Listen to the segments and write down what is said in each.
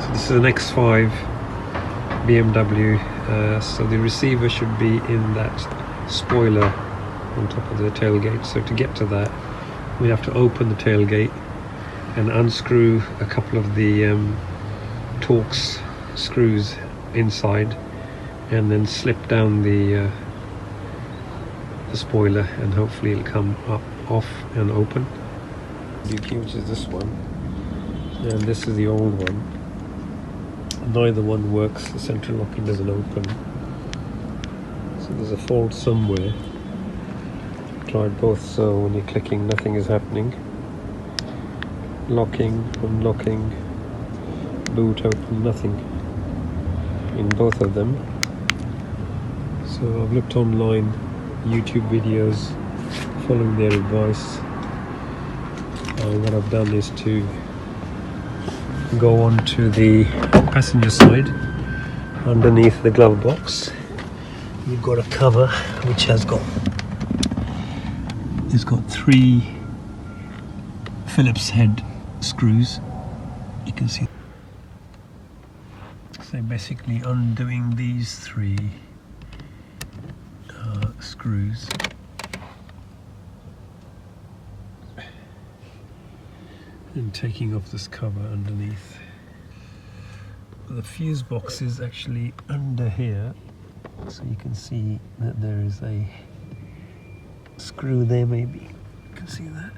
So this is an X5 BMW, so the receiver should be in that spoiler on top of the tailgate. So to get to that, we have to open the tailgate and unscrew a couple of the Torx screws inside, and then slip down the spoiler, and hopefully it'll come up, off and open. Dookie, which is this one, and this is the old one. Neither one works, the central locking doesn't open, so there's a fault somewhere. Tried both, so when you're clicking nothing is happening. Locking, unlocking, boot open, nothing in both of them. So I've looked online, YouTube videos, following their advice. What I've done is to go on to the passenger side. Underneath the glove box you've got a cover which has got three Phillips head screws. You can see, so basically undoing these three screws, and taking off this cover underneath. The fuse box is actually under here, so you can see that there is a screw there. Maybe you can see that,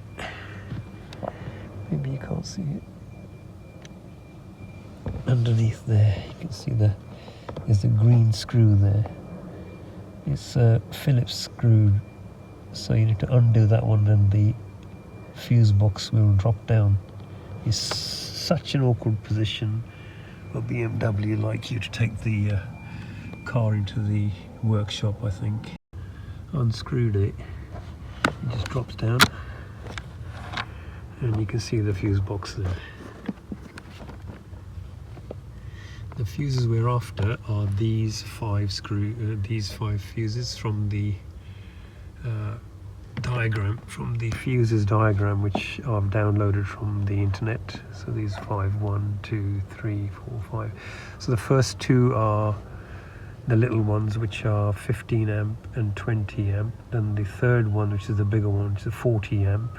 maybe you can't see it. Underneath there you can see there's a green screw there. It's a Phillips screw, so you need to undo that one and the fuse box will drop down. It's such an awkward position. A BMW like you to take the car into the workshop, I think. Unscrewed it, it just drops down, and you can see the fuse box there. The fuses we're after are these five fuses from the diagram, from the fuses diagram, which I've downloaded from the internet. So these 5, 1, 2, 3, 4, 5. So the first two are the little ones, which are 15 amp and 20 amp. Then the third one, which is the bigger one, which is 40 amp.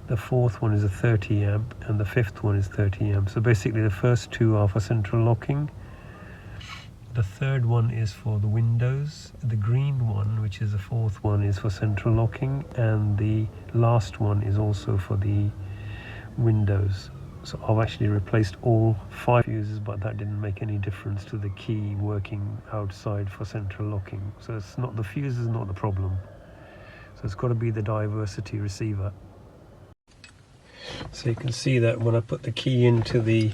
The fourth one is a 30 amp, and the fifth one is 30 amp. So basically the first two are for central locking. The third one is for the windows. The green one, which is the fourth one, is for central locking, and the last one is also for the windows. So I've actually replaced all 5 fuses, but that didn't make any difference to the key working outside for central locking. So it's not, the fuse is not the problem. So it's got to be the diversity receiver. So you can see that when I put the key into the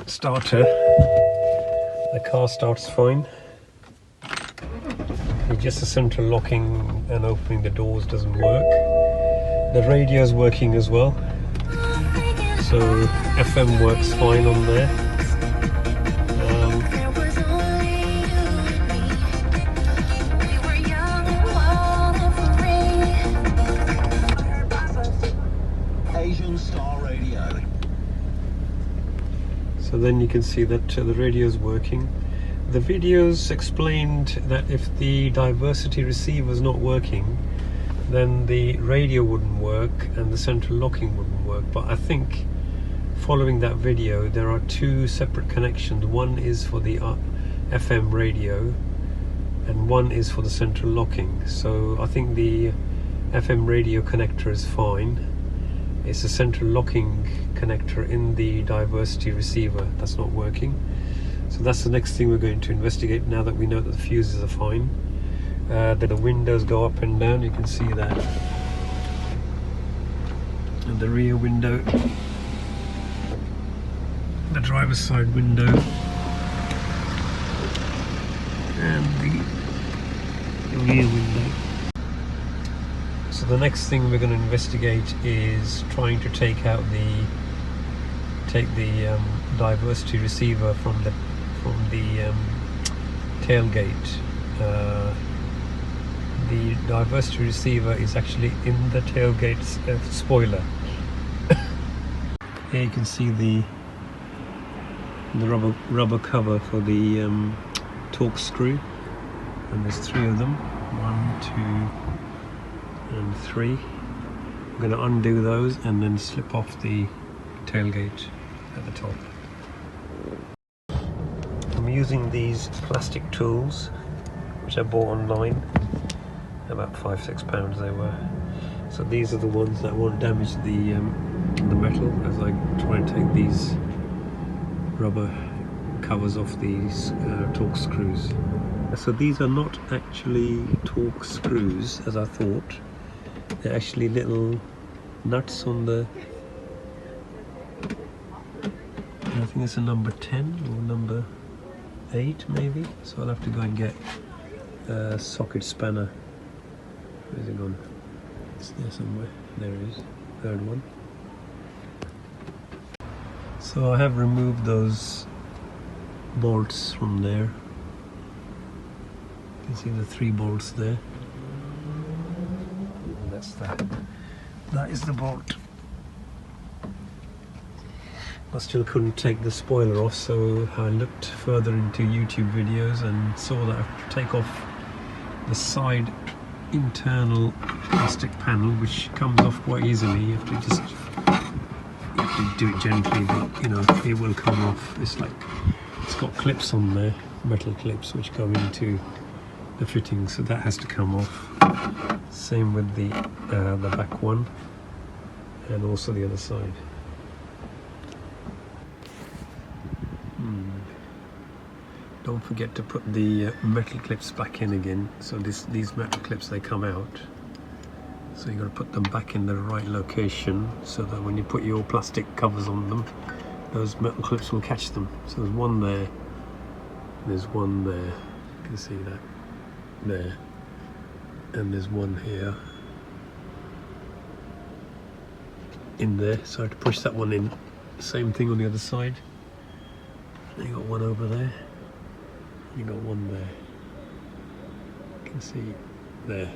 starter, the car starts fine. It's just the central locking and opening the doors doesn't work. The radio is working as well, so FM works fine on there. So then you can see that the radio is working. The videos explained that if the diversity receiver is not working, then the radio wouldn't work and the central locking wouldn't work. But I think following that video, there are 2 separate connections. One is for the FM radio and one is for the central locking. So I think the FM radio connector is fine. It's a central locking connector in the diversity receiver that's not working. So that's the next thing we're going to investigate now that we know that the fuses are fine. The windows go up and down, you can see that. And the rear window, the driver's side window, and the rear window. So the next thing we're going to investigate is trying to take the diversity receiver from the tailgate. The diversity receiver is actually in the tailgate spoiler. Here you can see the rubber cover for the torque screw, and there's 3 of them. 1, 2 and 3. I'm going to undo those and then slip off the tailgate at the top. I'm using these plastic tools which I bought online, about £5–6 they were. So these are the ones that won't damage the metal as I try and take these rubber covers off these torque screws. So these are not actually torque screws as I thought. They're actually little nuts on the, I think it's a number 10 or number 8 maybe. So I'll have to go and get a socket spanner. Where's it gone? It's there somewhere. There it is. 3rd one. So I have removed those bolts from there. You can see the 3 bolts there. And that's that. That is the bolt. I still couldn't take the spoiler off, so I looked further into YouTube videos and saw that I have to take off the side internal plastic panel, which comes off quite easily. You have to just do it gently, but you know, it will come off. It's got clips on there, metal clips, which go into the fitting, so that has to come off. Same with the back one, and also the other side. Don't forget to put the metal clips back in again. So these metal clips, they come out. So you've got to put them back in the right location so that when you put your plastic covers on them, those metal clips will catch them. So there's one there, there's one there, you can see that there, and there's one here in there. So I have to push that one in. Same thing on the other side. You got one over there. You got one there. You can see there.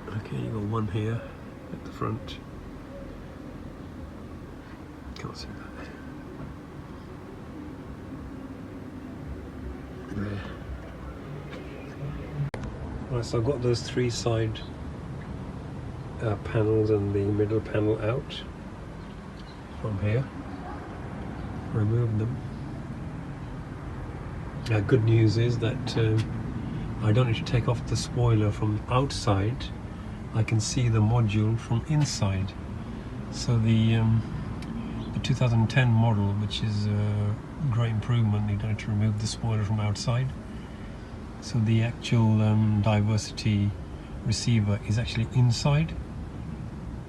Okay, you got one here at the front. Can't see that. There. Right, so I've got those 3 side panels and the middle panel out from here. Remove them. Good news is that I don't need to take off the spoiler from outside. I can see the module from inside. So the 2010 model, which is a great improvement, you don't have to remove the spoiler from outside. So the actual diversity receiver is actually inside.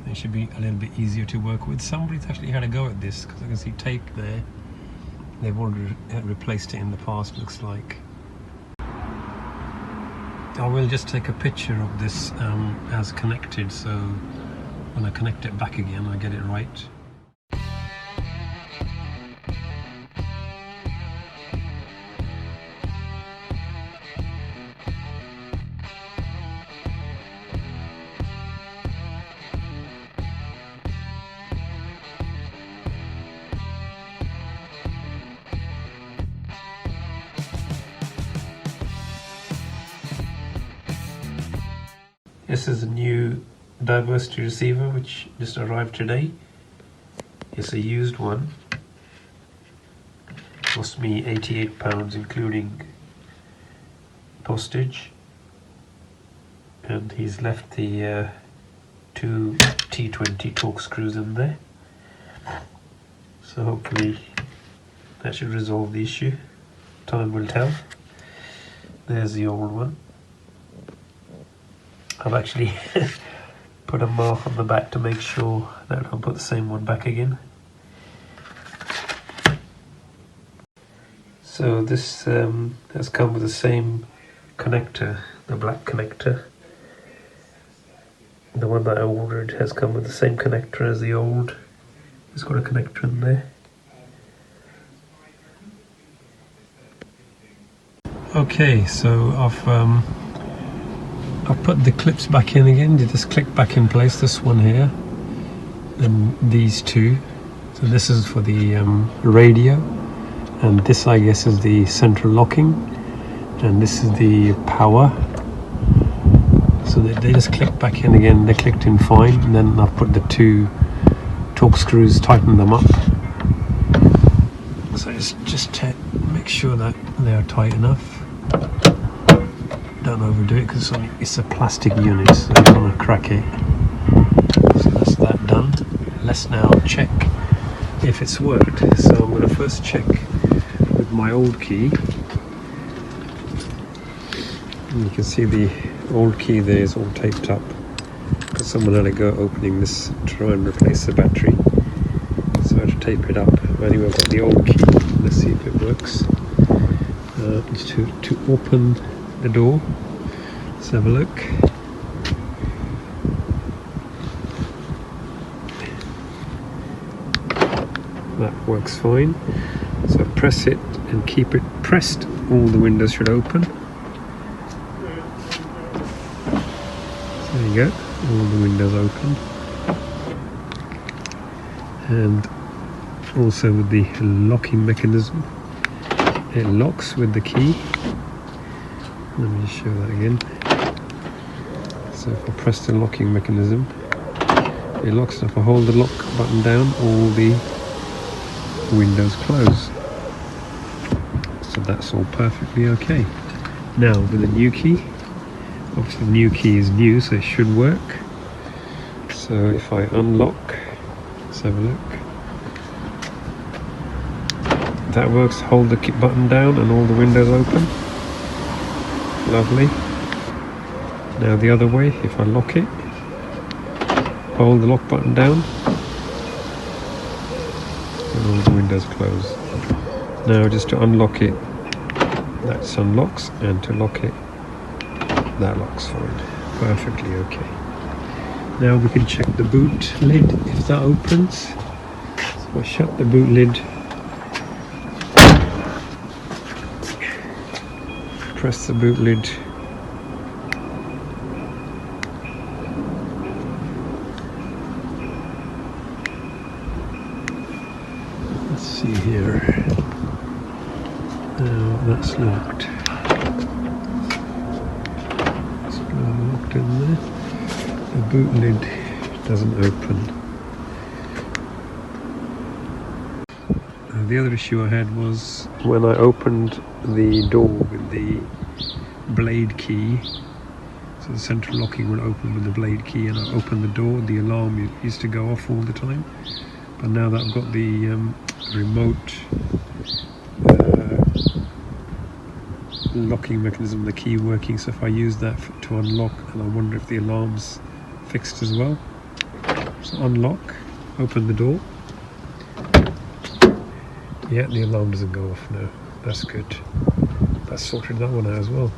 It should be a little bit easier to work with. Somebody's actually had a go at this because I can see tape there. They've already replaced it in the past, looks like. I will just take a picture of this as connected, so when I connect it back again I get it right. This is a new diversity receiver which just arrived today. It's a used one. Cost me £88 including postage. And he's left the 2 T20 torque screws in there. So hopefully that should resolve the issue. Time will tell. There's the old one. I've actually put a mark on the back to make sure that I'll put the same one back again. So this has come with the same connector, the black connector. The one that I ordered has come with the same connector as the old. It's got a connector in there. Okay, so I've put the clips back in again. They just click back in place, this one here. then these two. So this is for the radio, and this I guess is the central locking, and this is the power. So they just click back in again. They clicked in fine, and then I've put the two torque screws, tighten them up. So just make sure that they are tight enough. Don't overdo it because it's a plastic unit, so you don't want to crack it. So that's that done. Let's now check if it's worked. So I'm going to first check with my old key. And you can see the old key there is all taped up because someone had a go opening this to try and replace the battery. So I had to tape it up. Anyway, I've got the old key. Let's see if it works. Just to open the door. Let's have a look. That works fine. So press it and keep it pressed. All the windows should open. So there you go. All the windows open. And also with the locking mechanism, it locks with the key. Let me just show that again. So if I press the locking mechanism, it locks. If I hold the lock button down, all the windows close. So that's all perfectly okay. Now with the new key, obviously the new key is new, so it should work. So if I unlock, let's have a look. That works. Hold the button down and all the windows open. Lovely. Now the other way, if I lock it, hold the lock button down and all the windows close. Now just to unlock it, that unlocks, and to lock it, that locks fine. Perfectly okay. Now we can check the boot lid if that opens. So I shut the boot lid. Press the boot lid. Let's see here. Now that's locked. It's locked in there. The boot lid doesn't open. The other issue I had was when I opened the door with the blade key. So the central locking will open with the blade key, and I opened the door, the alarm used to go off all the time. But now that I've got the remote locking mechanism, the key working, so if I use that to unlock, and I wonder if the alarm's fixed as well. So unlock, open the door. Yeah, the alarm doesn't go off now. That's good. That's sorted that one out as well.